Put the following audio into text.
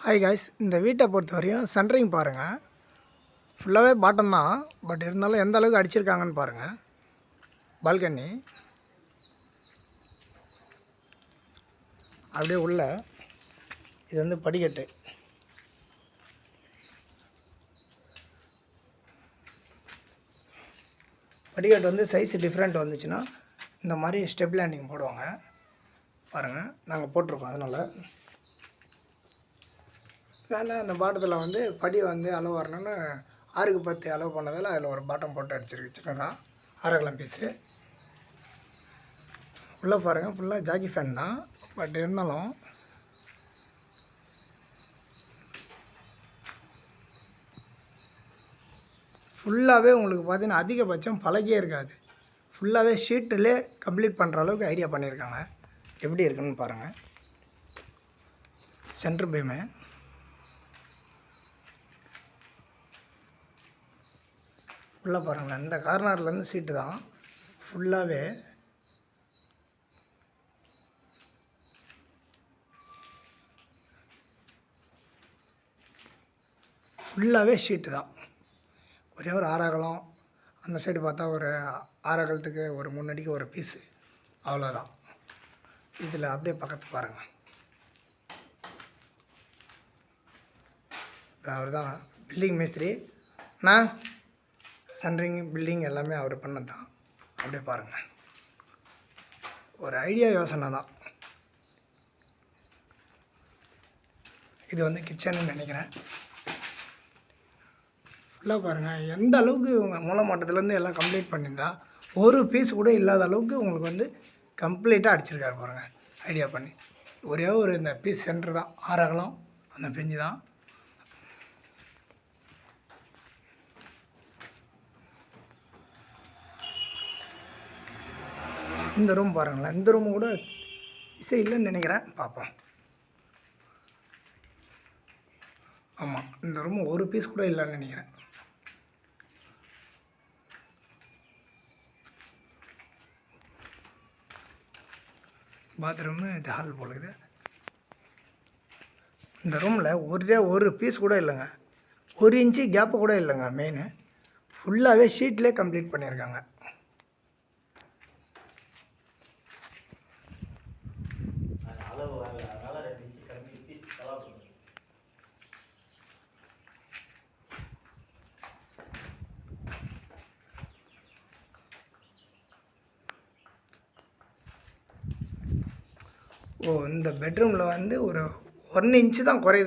Hi guys, இந்த வீட்டை பொறுத்த வரையும் சென்ட்ரிங் பாருங்கள். ஃபுல்லாகவே பாட்டம் தான், பட் இருந்தாலும் எந்த அளவுக்கு அடிச்சிருக்காங்கன்னு பாருங்கள். பால்கனி அப்படியே உள்ள இது வந்து படிக்கட்டு. படிக்கட்டு வந்து சைஸ் டிஃப்ரெண்ட் வந்துச்சுன்னா இந்த மாதிரி ஸ்டெப் லேண்டிங் போடுவாங்க பாருங்கள். நாங்கள் போட்டிருக்கோம். அதனால் மேலே அந்த பாட்டத்தில் வந்து படி வந்து அளவு வரணும்னு 6க்கு 10 அளவு பண்ணதில் அதில் ஒரு பாட்டம் போட்டு அடிச்சிருக்கு சின்னதாக 6 பீஸு. உள்ளே பாருங்கள், ஃபுல்லாக ஜாக்கி ஃபேன் தான். பட் இருந்தாலும் ஃபுல்லாகவே உங்களுக்கு பார்த்தீங்கன்னா அதிகபட்சம் பழகியே இருக்காது. ஃபுல்லாகவே ஷீட்டிலே கம்ப்ளீட் பண்ணுற அளவுக்கு ஐடியா பண்ணியிருக்காங்க. எப்படி இருக்குன்னு பாருங்கள். சென்ட்ரு பீமு ஃபுல்லாக பாருங்களேன். இந்த கார்னர்லேருந்து சீட்டு தான் ஃபுல்லாகவே. ஃபுல்லாகவே ஷீட்டு தான். ஒரே ஒரு 6 அகலம், அந்த சைடு பார்த்தா ஒரு 6 அகலத்துக்கு ஒரு 3 அடிக்கு ஒரு பீஸு, அவ்வளோதான். இதில் அப்படியே பக்கத்து பாருங்கள். அவர் தான் பில்டிங் மேஸ்திரி. நான் சென்ட்ரிங் பில்டிங் எல்லாமே அவர் பண்ணது தான். அப்படியே பாருங்கள். ஒரு ஐடியா யோசனை தான். இது வந்து கிச்சன்னு நினைக்கிறேன். ஃபுல்லாக பாருங்கள். எந்த அளவுக்கு இவங்க மூலமட்டத்துலேருந்து எல்லாம் கம்ப்ளீட் பண்ணியிருந்தா ஒரு பீஸ் கூட இல்லாத அளவுக்கு உங்களுக்கு வந்து கம்ப்ளீட்டாக அடிச்சிருக்காரு பாருங்கள். ஐடியா பண்ணி ஒரே ஒரு இந்த பீஸ் சென்டர் தான் 6 அகலம், அந்த பெஞ்சு தான். இந்த ரூம் பாருங்களேன். இந்த ரூம் கூட இசை இல்லைன்னு நினைக்கிறேன். பார்ப்போம். ஆமாம், இந்த ரூம் ஒரு பீஸ் கூட இல்லைன்னு நினைக்கிறேன். பாத்ரூமு இது ஹால் போலுது. இந்த ரூமில் ஒரே ஒரு பீஸ் கூட இல்லைங்க. 1 இன்ச்சு கேப்பு கூட இல்லைங்க. மெயின் ஃபுல்லாகவே ஷீட்லேயே கம்ப்ளீட் பண்ணியிருக்காங்க. இந்த பெட்ரூமில் வந்து ஒரு 1 இன்ச்சு தான் குறையுது.